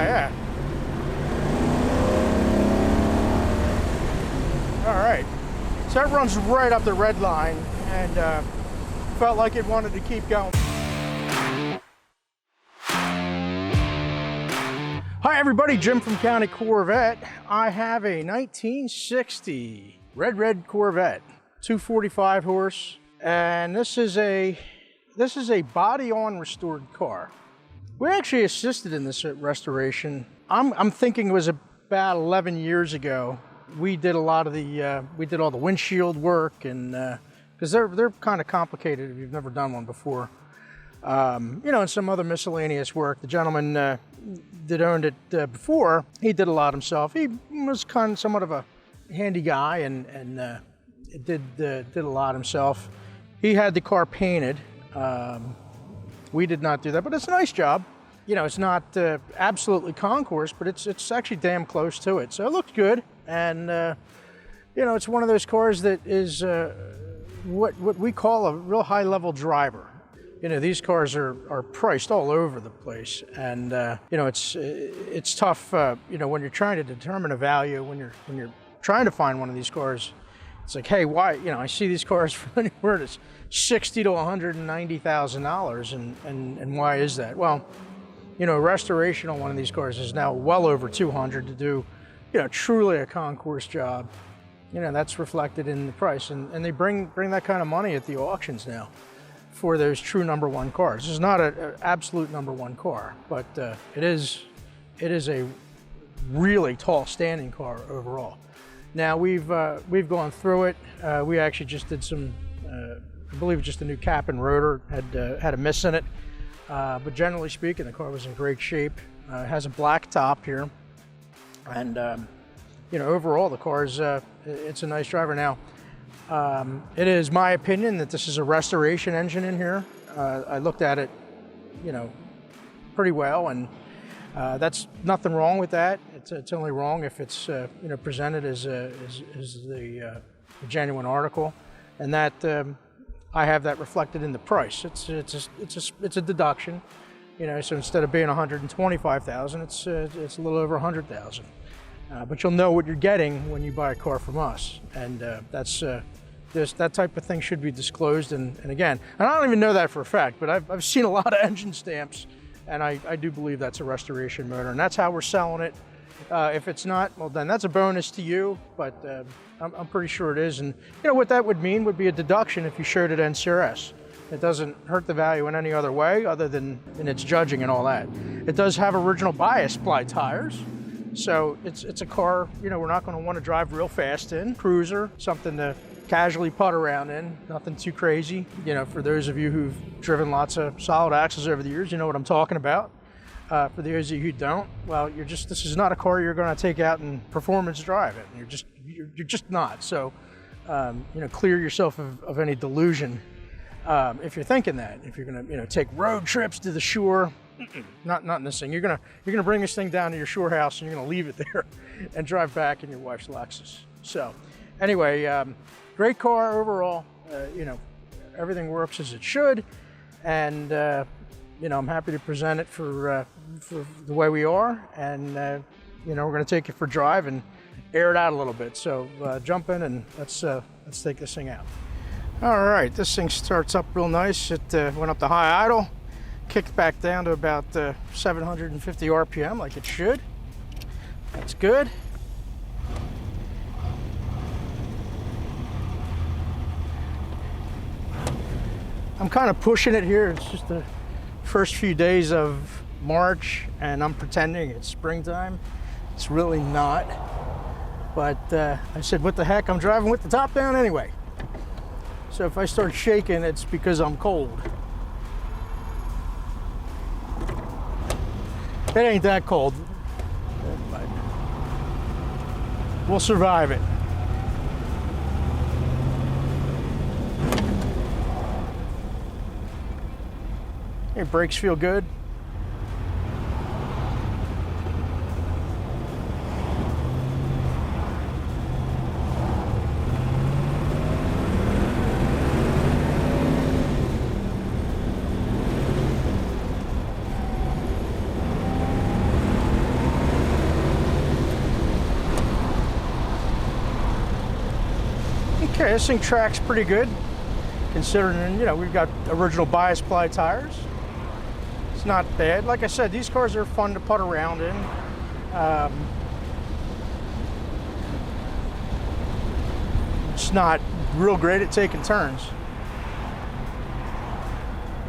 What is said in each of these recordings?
yeah. All right. So that runs right up the red line, and felt like it wanted to keep going. Hi everybody, Jim from County Corvette. I have a 1960 red Corvette, 245 horse, and this is a body-on restored car. We actually assisted in this restoration. I'm thinking it was about 11 years ago. We did a lot of the we did all the windshield work, and because they're kind of complicated if you've never done one before. You know, and some other miscellaneous work. The gentleman that owned it before, he did a lot himself. He was kind of somewhat of a handy guy, and did a lot himself. He had the car painted. We did not do that, but it's a nice job. You know, it's not absolutely concourse, but it's actually damn close to it. So it looked good, and you know, it's one of those cars that is what we call a real high-level driver. You know, these cars are priced all over the place, and you know, it's tough. You know, when you're trying to determine a value, when you're trying to find one of these cars, it's like, hey, why? You know, I see these cars for anywhere to $60,000 to $190,000, and why is that? Well, you know, restoration on one of these cars is now well over $200 to do, you know, truly a concourse job. You know, that's reflected in the price, and they bring that kind of money at the auctions now for those true #1 cars. This is not an absolute #1 car, but it is a really tall standing car overall. Now we've gone through it. We actually just did some, I believe just a new cap and rotor had a miss in it, but generally speaking, the car was in great shape. It has a black top here, and you know, overall the car is it's a nice driver. Now, it is my opinion that this is a restoration engine in here. I looked at it, you know, pretty well, and that's nothing wrong with that. It's only wrong if it's you know, presented as the genuine article, and that I have that reflected in the price. It's a deduction, you know. So instead of being $125,000, it's a little over $100,000. But you'll know what you're getting when you buy a car from us, and that's that type of thing should be disclosed. And again, and I don't even know that for a fact, but I've seen a lot of engine stamps, and I do believe that's a restoration motor, and that's how we're selling it. If it's not, well, then that's a bonus to you, but I'm pretty sure it is. And you know what that would mean would be a deduction if you showed it NCRS. It doesn't hurt the value in any other way other than in its judging and all that. It does have original bias ply tires. So it's a car, you know, we're not going to want to drive real fast in. Cruiser, something to casually putt around in, nothing too crazy. You know, for those of you who've driven lots of solid axles over the years, you know what I'm talking about. For those of you who don't, well, this is not a car you're going to take out and performance drive it. You're just not. So, you know, clear yourself of any delusion if you're thinking that. If you're going to, you know, take road trips to the shore. Not in this thing. You're gonna bring this thing down to your shore house, and you're gonna leave it there and drive back in your wife's Lexus. So anyway, great car overall. You know, everything works as it should, and you know, I'm happy to present it for the way we are, and you know, we're gonna take it for a drive and air it out a little bit. So jump in and let's take this thing out. All right, this thing starts up real nice. It went up to high idle. Kicked back down to about 750 RPM like it should. That's good. I'm kind of pushing it here. It's just the first few days of March, and I'm pretending it's springtime. It's really not. But I said, what the heck, I'm driving with the top down anyway. So if I start shaking, it's because I'm cold. It ain't that cold, but we'll survive it. Your brakes feel good. Okay, this thing tracks pretty good, considering, you know, we've got original bias ply tires. It's not bad. Like I said, these cars are fun to putt around in. It's not real great at taking turns.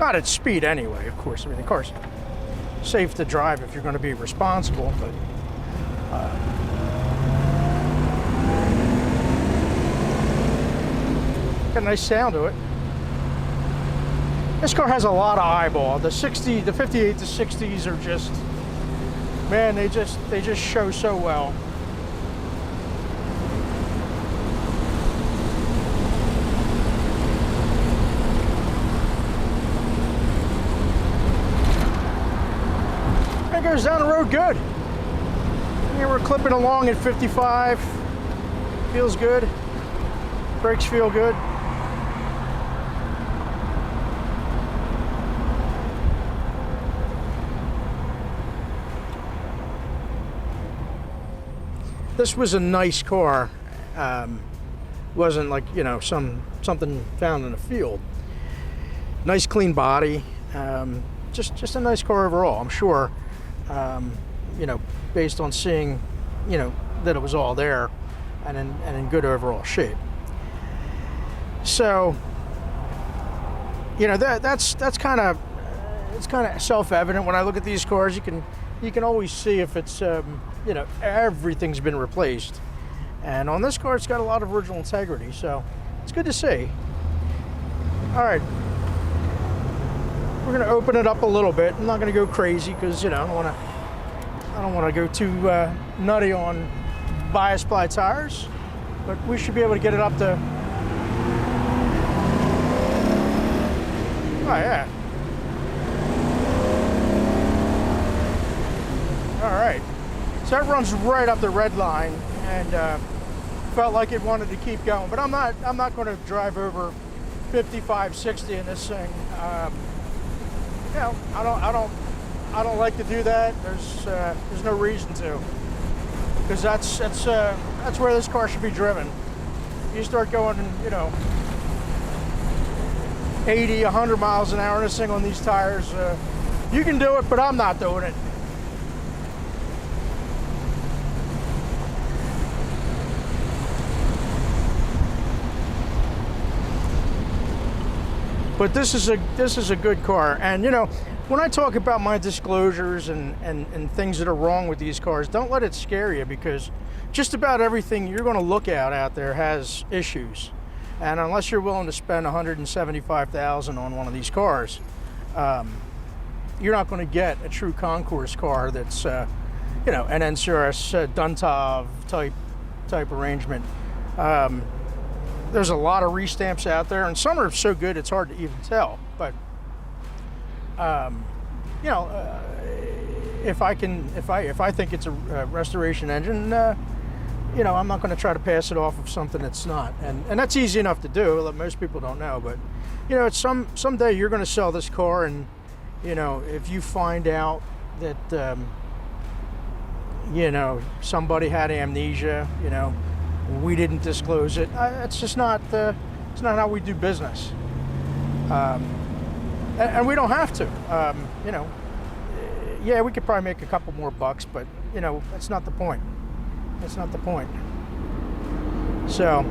Not at speed anyway, of course. I mean, the car's safe to drive if you're going to be responsible, but got a nice sound to it. This car has a lot of eyeball. The 58 to 60s are just, man, they just show so well. It goes down the road good. Here we're clipping along at 55. Feels good. Brakes feel good. This was a nice car. Wasn't like, you know, something found in a field. Nice clean body. Just a nice car overall. I'm sure, you know, based on seeing, you know, that it was all there and in good overall shape. So, you know, that's kind of, it's kind of self-evident when I look at these cars. You can always see if it's, you know, everything's been replaced. And on this car, it's got a lot of original integrity, so it's good to see. All right, we're gonna open it up a little bit. I'm not gonna go crazy because, you know, I don't want to go too nutty on bias ply tires, but we should be able to get it up to. Oh yeah. All right. So that runs right up the red line, and felt like it wanted to keep going. But I'm not going to drive over 55, 60 in this thing. You know, I don't like to do that. There's no reason to, because that's where this car should be driven. You start going, you know, 80, 100 miles an hour in this thing on these tires. You can do it, but I'm not doing it. But this is a good car. And you know, when I talk about my disclosures and things that are wrong with these cars, don't let it scare you, because just about everything you're going to look at out there has issues. And unless you're willing to spend $175,000 on one of these cars, you're not going to get a true concourse car that's you know, an NCRS Duntov type arrangement. There's a lot of restamps out there, and some are so good it's hard to even tell. But you know, if I think it's a restoration engine, you know, I'm not going to try to pass it off of something that's not, and that's easy enough to do. Most people don't know, but you know, it's someday you're going to sell this car, and you know, if you find out that you know, somebody had amnesia, you know, we didn't disclose it. It's just not. It's not how we do business, and we don't have to. You know, yeah, we could probably make a couple more bucks, but you know, that's not the point. That's not the point. So,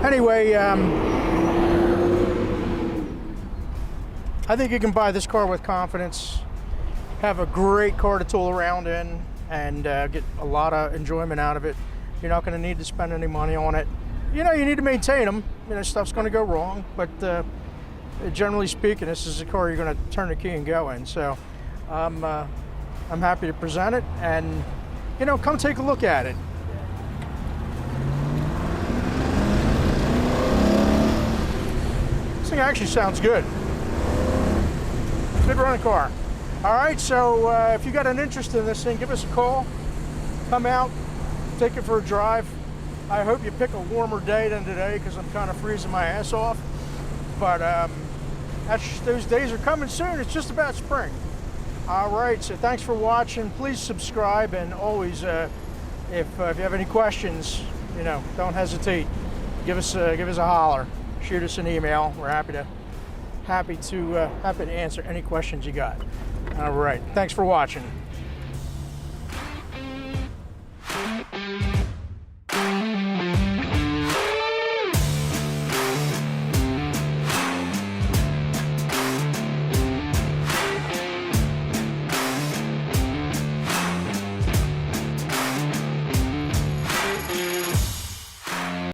anyway, I think you can buy this car with confidence. Have a great car to tool around in, and get a lot of enjoyment out of it. You're not going to need to spend any money on it. You know, you need to maintain them. You know, stuff's going to go wrong, but generally speaking, this is a car you're going to turn the key and go in. So I'm happy to present it, and you know, come take a look at it. This thing actually sounds good. Good running car. All right, so if you got an interest in this thing, give us a call. Come out, take it for a drive. I hope you pick a warmer day than today, because I'm kind of freezing my ass off. But those days are coming soon. It's just about spring. All right, so thanks for watching. Please subscribe, and always, if you have any questions, you know, don't hesitate. give us a holler, shoot us an email. We're happy to answer any questions you got. All right, thanks for watching.